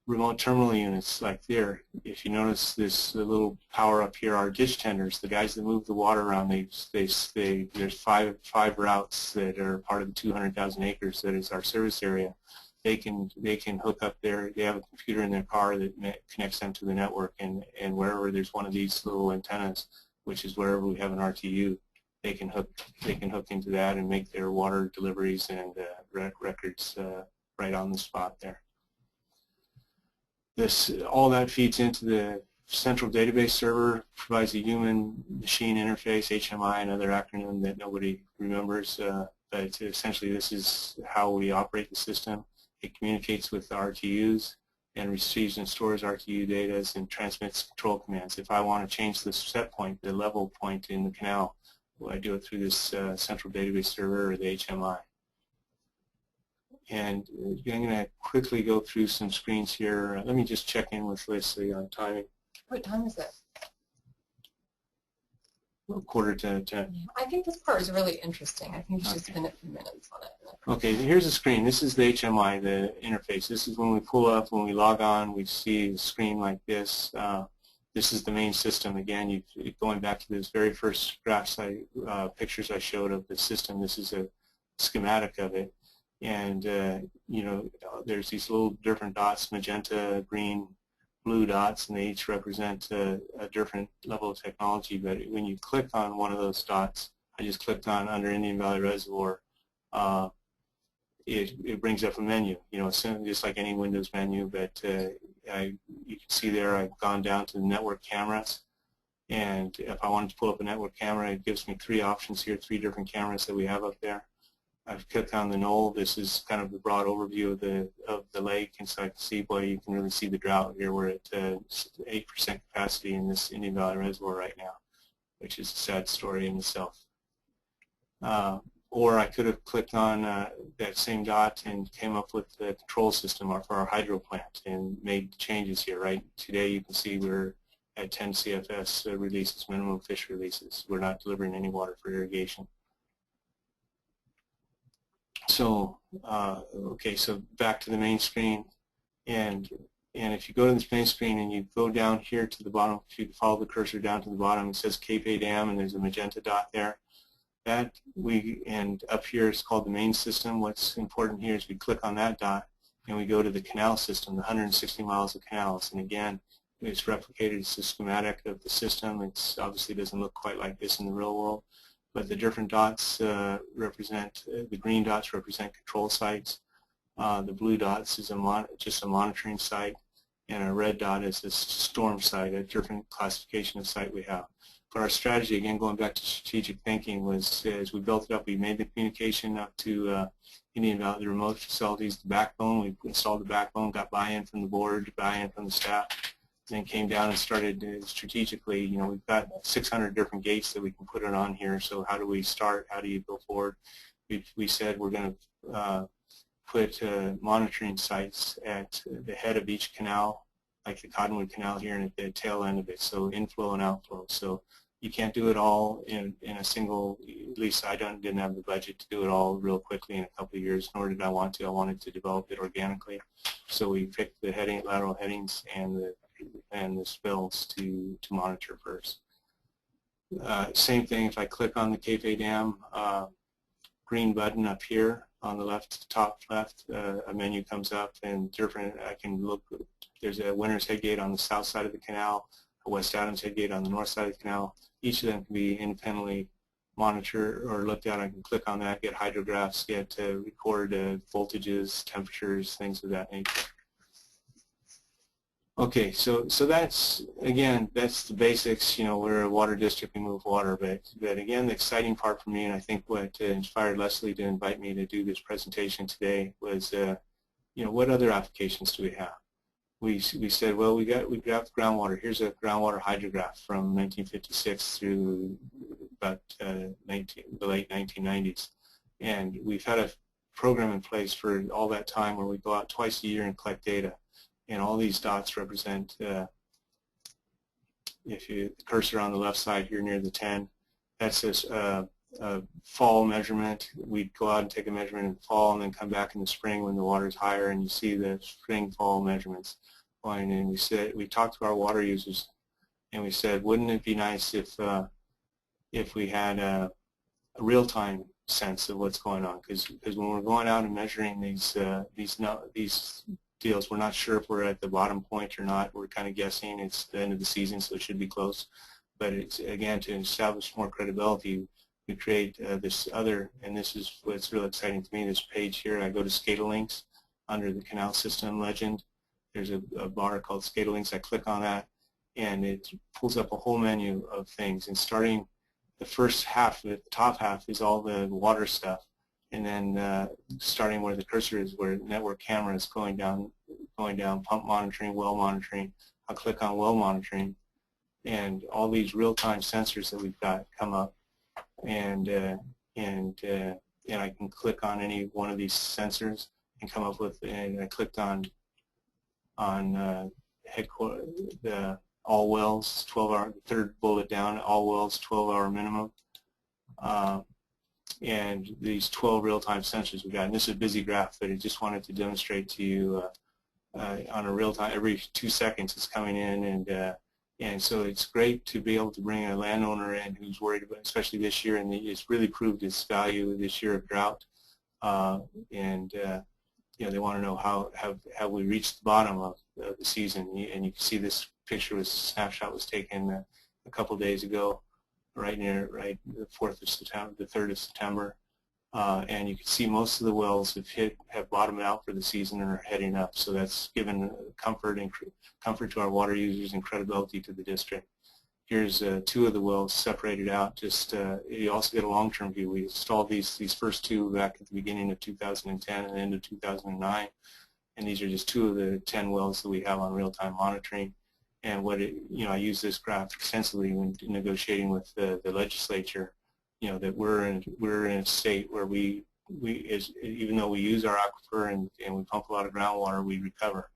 remote terminal units, like there, if you notice this little power up here, are dish tenders, the guys that move the water around. There's five routes that are part of the 200,000 acres that is our service area. They can hook up there. They have a computer in their car that connects them to the network, and wherever there's one of these little antennas, which is wherever we have an RTU, they can hook into that and make their water deliveries and records right on the spot there. All that feeds into the central database server, provides a human-machine interface, HMI, another acronym that nobody remembers, but essentially this is how we operate the system. It communicates with the RTUs and receives and stores RTU data and transmits control commands. If I want to change the set point, the level point in the canal, well, I do it through this central database server or the HMI. And I'm going to quickly go through some screens here. Let me just check in with Leslie on timing. What time is it? 9:45. I think this part is really interesting. I think you should spend a few minutes on it. Okay, here's a screen. This is the HMI, the interface. This is when we pull up, when we log on, we see a screen like this. This is the main system. Again, going back to this very first graphs pictures I showed of the system. This is a schematic of it, and you know, there's these little different dots: magenta, green, blue dots, and they each represent a different level of technology. But when you click on one of those dots, I just clicked on under Indian Valley Reservoir. it brings up a menu, just like any Windows menu, but you can see there I've gone down to the network cameras, and if I wanted to pull up a network camera, it gives me 3 options here, 3 different cameras that we have up there. I've clicked on the knoll. This is kind of the broad overview of the lake, and so I can see, boy, you can really see the drought here. We're at 8% capacity in this Indian Valley Reservoir right now, which is a sad story in itself. Or I could have clicked on that same dot and came up with the control system for our hydro plant and made changes here. Right today, you can see we're at 10 CFS releases, minimum fish releases. We're not delivering any water for irrigation. So, okay, so back to the main screen, and if you go to this main screen and you go down here to the bottom, if you follow the cursor down to the bottom, it says Cape A Dam, and there's a magenta dot there. And up here it's called the main system. What's important here is we click on that dot and we go to the canal system, the 160 miles of canals, and again, it's replicated. It's a schematic of the system. It obviously doesn't look quite like this in the real world, but the different dots represent, the green dots represent control sites, the blue dots is just a monitoring site, and a red dot is a storm site, a different classification of site we have. But our strategy, again, going back to strategic thinking, was as we built it up, we made the communication up to Indian Valley, the remote facilities, the backbone. We installed the backbone, got buy-in from the board, buy-in from the staff, then came down and started strategically. We've got 600 different gates that we can put it on here. So how do we start? How do you go forward? We said we're going to put monitoring sites at the head of each canal, like the Cottonwood Canal here, and at the tail end of it. So inflow and outflow. So you can't do it all in a single. At least I didn't have the budget to do it all real quickly in a couple of years, nor did I want to. I wanted to develop it organically. So we picked the lateral headings and the spills to monitor first. Same thing if I click on the Cape A Dam green button up here on the left, top left, a menu comes up, and I can look. There's a Winter's Head Gate on the south side of the canal, a West Adams Head Gate on the north side of the canal. Each of them can be independently monitored or looked at. I can click on that, get hydrographs, get record voltages, temperatures, things of that nature. Okay, so that's, again, that's the basics. We're a water district, we move water, but again, the exciting part for me, and I think what inspired Leslie to invite me to do this presentation today was, what other applications do we have? We said, well, we got groundwater. Here's a groundwater hydrograph from 1956 through about the late 1990s, and we've had a program in place for all that time where we go out twice a year and collect data. And all these dots represent, if you the cursor on the left side here near the 10, that's this fall measurement. We'd go out and take a measurement in the fall and then come back in the spring when the water's higher, and you see the spring-fall measurements going. And we talked to our water users, and we said, wouldn't it be nice if we had a real-time sense of what's going on? Because when we're going out and measuring these deals, we're not sure if we're at the bottom point or not. We're kind of guessing. It's the end of the season, so it should be close. But it's, again, to establish more credibility, we create this other, and this is what's really exciting to me, this page here. I go to SCADA links under the canal system legend. There's a bar called SCADA links. I click on that, and it pulls up a whole menu of things. And starting the first half, the top half, is all the water stuff. And then starting where the cursor is, where network camera is going down, pump monitoring, well monitoring. I'll click on well monitoring, and all these real-time sensors that we've got come up, and I can click on any one of these sensors and come up with. And I clicked on headquarters, the all wells, 12-hour, the third bullet down, all wells, 12-hour minimum. And these 12 real-time sensors we got. And this is a busy graph, but I just wanted to demonstrate to you on a real-time, every 2 seconds it's coming in, and so it's great to be able to bring a landowner in who's worried about, especially this year, and it's really proved its value this year of drought. They want to know how have we reached the bottom of the season, and you can see this picture, was snapshot was taken a couple days ago. Right the 4th of September, the 3rd of September, And you can see most of the wells have bottomed out for the season and are heading up. So that's given comfort to our water users and credibility to the district. Here's two of the wells separated out. Just you also get a long-term view. We installed these first two back at the beginning of 2010 and the end of 2009, and these are just two of the 10 wells that we have on real-time monitoring. And I use this graph extensively when negotiating with the legislature. That we're in a state where even though we use our aquifer and we pump a lot of groundwater, we recover.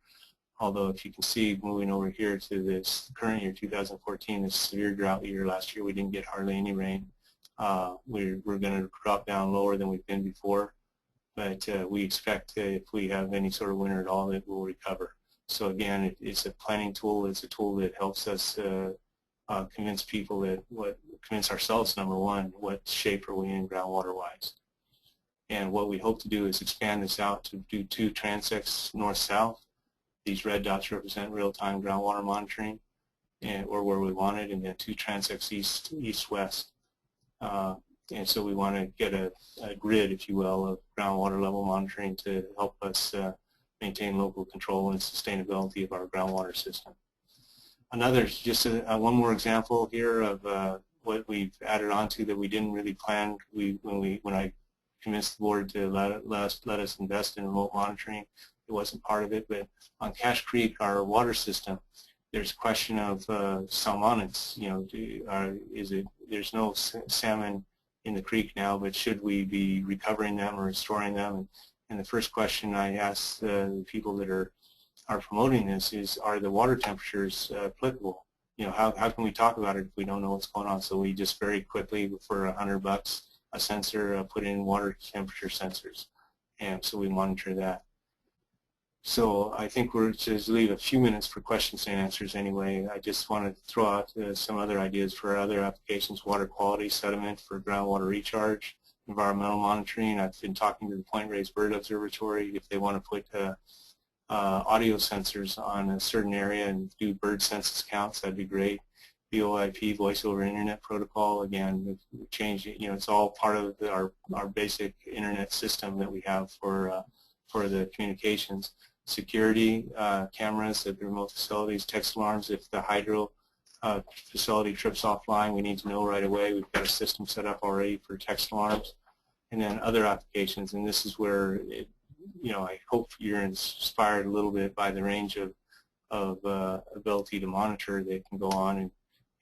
Although if you can see, moving over here to this current year, 2014, this severe drought year last year, we didn't get hardly any rain. We're going to drop down lower than we've been before, but we expect if we have any sort of winter at all, it will recover. So again, it's a planning tool. It's a tool that helps us convince people convince ourselves, number one, what shape are we in groundwater-wise. And what we hope to do is expand this out to do 2 transects north-south. These red dots represent real-time groundwater monitoring, or where we want it, and then 2 transects east-west. And so we want to get a grid, if you will, of groundwater level monitoring to help us maintain local control and sustainability of our groundwater system. Just one more example here of what we've added onto that we didn't really plan. When I convinced the board to let us invest in remote monitoring, it wasn't part of it. But on Cache Creek, our water system, there's a question of salmonids. There's no salmon in the creek now, but should we be recovering them or restoring them? And the first question I asked the people that are promoting this is, are the water temperatures applicable? How can we talk about it if we don't know what's going on? So we just very quickly, for $100 a sensor, put in water temperature sensors, and so we monitor that. So I think we're just leave a few minutes for questions and answers anyway. I just want to throw out some other ideas for other applications: water quality, sediment for groundwater recharge, environmental monitoring. I've been talking to the Point Reyes Bird Observatory if they want to put audio sensors on a certain area and do bird census counts. That'd be great. VoIP, Voice over Internet Protocol, again, we've changed it. It's all part of our basic internet system that we have for the communications. Security, cameras at the remote facilities, text alarms. If the hydro facility trips offline, we need to know right away. We've got a system set up already for text alarms. And then other applications, and this is where I hope you're inspired a little bit by the range of ability to monitor that can go on,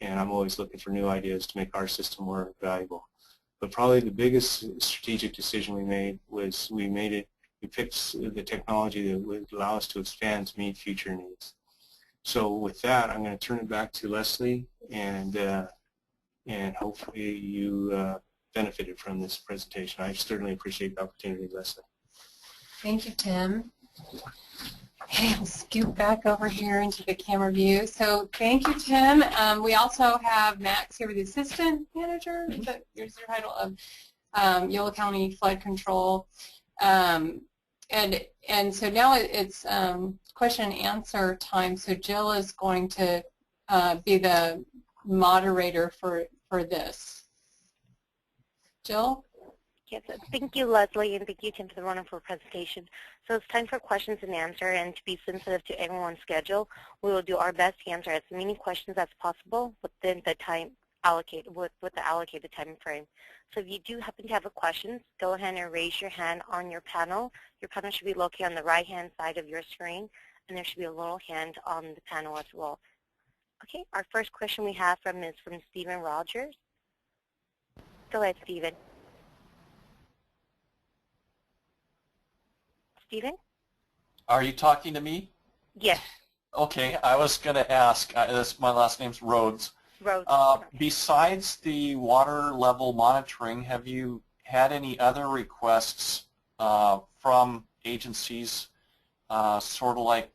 and I'm always looking for new ideas to make our system more valuable. But probably the biggest strategic decision we made was we picked the technology that would allow us to expand to meet future needs. So with that, I'm going to turn it back to Leslie, and hopefully you benefited from this presentation. I certainly appreciate the opportunity, Leslie. Thank you, Tim. Okay, I'll scoot back over here into the camera view. So thank you, Tim. We also have Max here, the Assistant Manager, here's your title, of Yolo County Flood Control. And so now it's question and answer time. So Jill is going to be the moderator for this. Jill? Yes, thank you, Leslie, and thank you, Tim, for the wonderful presentation. So it's time for questions and answer, and to be sensitive to everyone's schedule, we will do our best to answer as many questions as possible within the time allocated, with the allocated time frame. So if you do happen to have a question, go ahead and raise your hand on your panel. Your panel should be located on the right-hand side of your screen, and there should be a little hand on the panel as well. Okay, our first question we have is from Stephen Rogers. Go ahead, Stephen. Stephen? Are you talking to me? Yes. Okay, I was going to ask, my last name's Rhodes. Rhodes. Besides the water level monitoring, have you had any other requests from agencies, sort of like,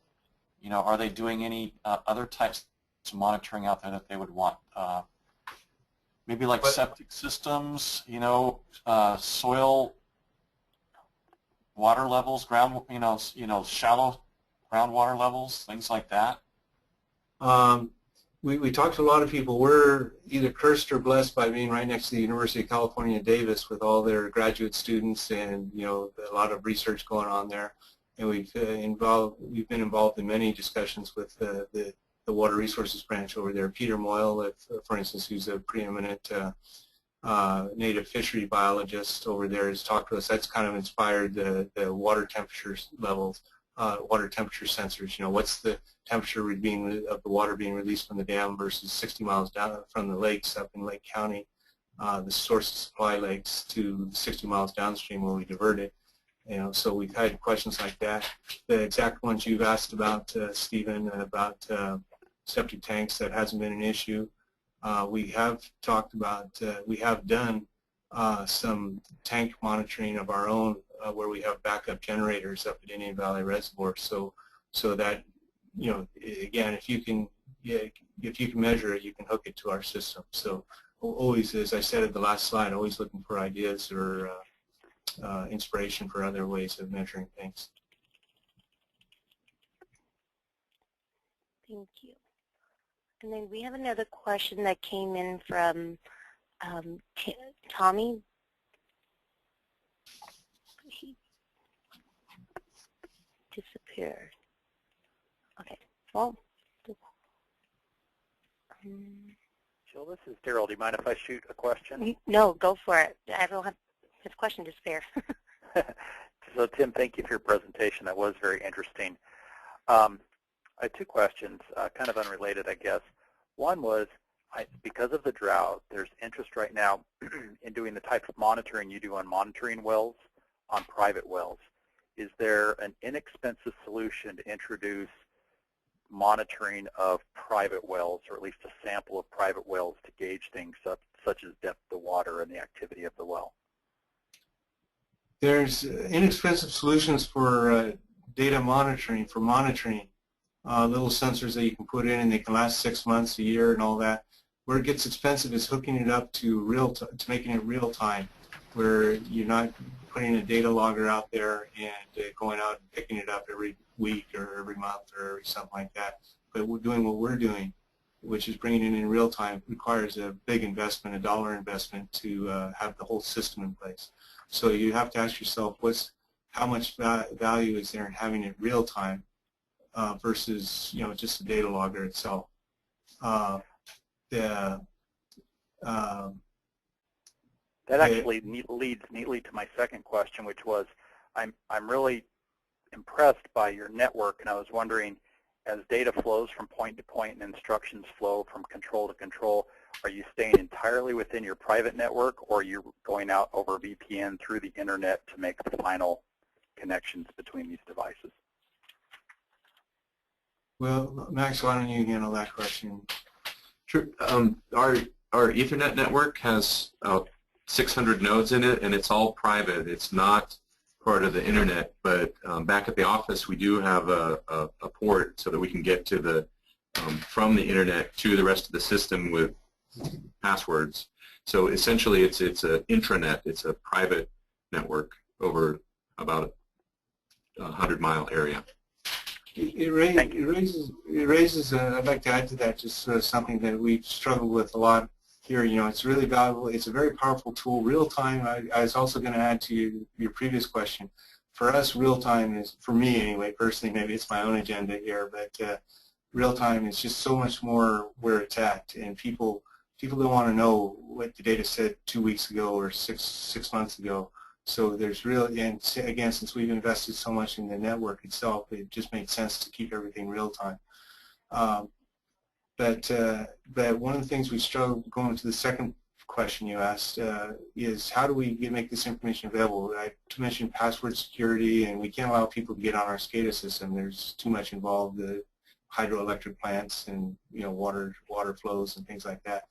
are they doing any other types of monitoring out there that they would want? Maybe like septic systems, soil water levels, shallow groundwater levels, things like that. We talked to a lot of people. We're either cursed or blessed by being right next to the University of California, Davis, with all their graduate students and a lot of research going on there. And we've been involved in many discussions with the Water Resources branch over there. Peter Moyle, for instance, who's a preeminent native fishery biologist over there, has talked to us. That's kind of inspired the water temperature levels, water temperature sensors. What's the temperature of the water being released from the dam versus 60 miles down from the lakes up in Lake County, the source of supply lakes, to 60 miles downstream where we divert it. So we've had questions like that. The exact ones you've asked about, Stephen, about septic tanks, that hasn't been an issue. We have talked about, we have done some tank monitoring of our own where we have backup generators up at Indian Valley Reservoir. So that, again, if you can measure it, you can hook it to our system. So always, as I said at the last slide, always looking for ideas or inspiration for other ways of measuring things. Thank you. And then we have another question that came in from Tommy. He disappeared. Okay, well. Jill, this is Daryl. Do you mind if I shoot a question? No, go for it. I don't have his question to spare. So, Tim, thank you for your presentation. That was very interesting. I had two questions, kind of unrelated, I guess. One was, because of the drought, there's interest right now in doing the type of monitoring you do on monitoring wells on private wells. Is there an inexpensive solution to introduce monitoring of private wells, or at least a sample of private wells, to gauge things such as depth of water and the activity of the well? There's inexpensive solutions for data monitoring, little sensors that you can put in and they can last 6 months, a year, and all that. Where it gets expensive is hooking it up to making it real time, where you're not putting a data logger out there and going out and picking it up every week or every month or something like that. But we're doing what we're doing, which is bringing it in real time, requires a big investment, a dollar investment, to have the whole system in place. So you have to ask yourself, how much value is there in having it real time versus just the data logger itself. That actually leads neatly to my second question, which was, I'm really impressed by your network, and I was wondering, as data flows from point to point and instructions flow from control to control, are you staying entirely within your private network, or are you going out over VPN through the internet to make the final connections between these devices? Well, Max, why don't you handle that question? Sure. Our Ethernet network has 600 nodes in it, and it's all private. It's not part of the internet, but back at the office we do have a port so that we can get to the from the internet to the rest of the system with passwords. So essentially it's an intranet. It's a private network over about a 100-mile area. It raises I'd like to add to that just something that we've struggled with a lot here. It's really valuable. It's a very powerful tool. Real time, I was also going to add to your previous question. For us, real time is, for me anyway, personally, maybe it's my own agenda here, but real time is just so much more where it's at, and people don't want to know what the data said 2 weeks ago or six months ago. So there's really, and again, since we've invested so much in the network itself, it just makes sense to keep everything real time. But one of the things we struggle, going to the second question you asked, is how do we make this information available? I mentioned password security, and we can't allow people to get on our SCADA system. There's too much involved, the hydroelectric plants and water flows and things like that.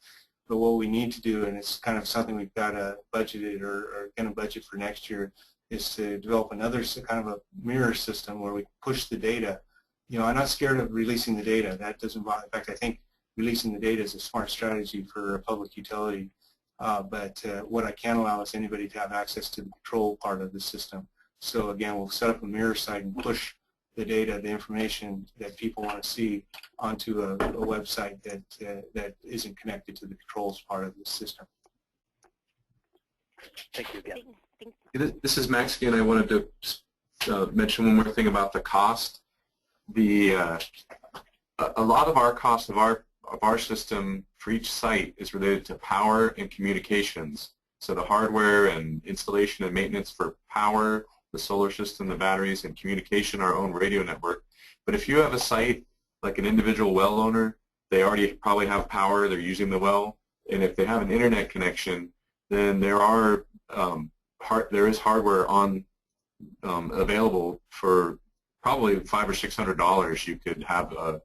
But what we need to do, and it's kind of something we've got budgeted or going to budget for next year, is to develop another kind of a mirror system where we push the data. I'm not scared of releasing the data. That doesn't bother. In fact, I think releasing the data is a smart strategy for a public utility. But what I can't allow is anybody to have access to the control part of the system. So again, we'll set up a mirror site and push the data, the information that people want to see onto a website that isn't connected to the controls part of the system. Thank you again. This is Max again. I wanted to mention one more thing about the cost. A lot of our cost of our system for each site is related to power and communications. So the hardware and installation and maintenance for power, the solar system, the batteries, and communication, our own radio network. But if you have a site like an individual well owner, they already probably have power, they're using the well, and if they have an internet connection, then there is hardware on available for probably $500 or $600. You could have a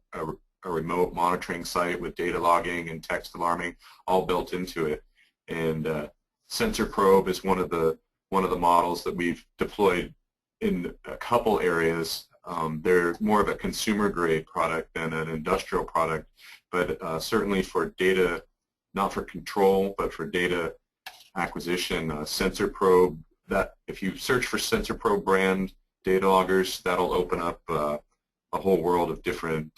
remote monitoring site with data logging and text alarming all built into it. And sensor probe is one of the models that we've deployed in a couple areas. They're more of a consumer grade product than an industrial product, but certainly for data, not for control, but for data acquisition, sensor probe. That if you search for sensor probe brand data loggers, that'll open up a whole world of different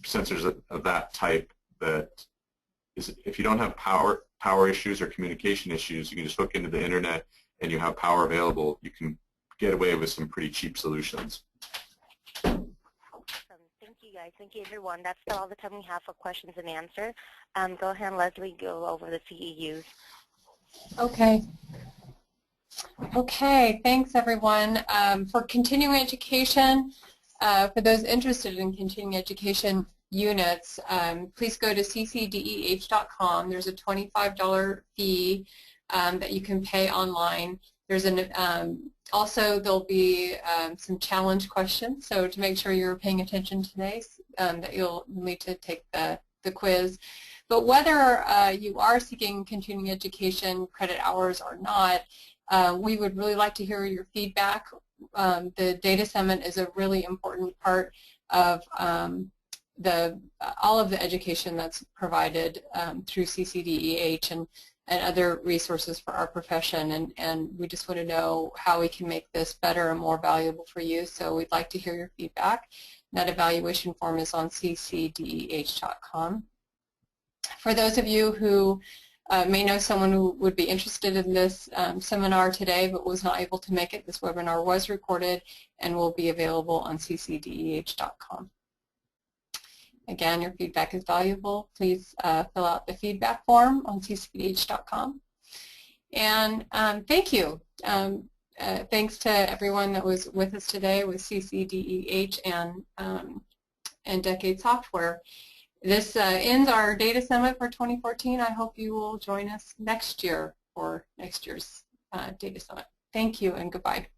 sensors of that type. That is, if you don't have power issues or communication issues, you can just hook into the internet and you have power available. You can get away with some pretty cheap solutions. Thank you, guys. Thank you, everyone. That's all the time we have for questions and answers. Go ahead, Leslie, go over the CEUs. Okay. Okay, thanks everyone. For continuing education, for those interested in continuing education units, please go to ccdeh.com. There's a $25 fee that you can pay online. There's also there'll be some challenge questions, so to make sure you're paying attention today, that you'll need to take the quiz. But whether you are seeking continuing education credit hours or not, we would really like to hear your feedback. The Data Summit is a really important part of all of the education that's provided through CCDEH and other resources for our profession, and we just want to know how we can make this better and more valuable for you, so we'd like to hear your feedback. That evaluation form is on ccdeh.com. For those of you who may know someone who would be interested in this seminar today but was not able to make it, this webinar was recorded and will be available on ccdeh.com. Again, your feedback is valuable. Please fill out the feedback form on ccdeh.com. And thank you. Thanks to everyone that was with us today with CCDEH and Decade Software. This ends our Data Summit for 2014. I hope you will join us next year for next year's Data Summit. Thank you and goodbye.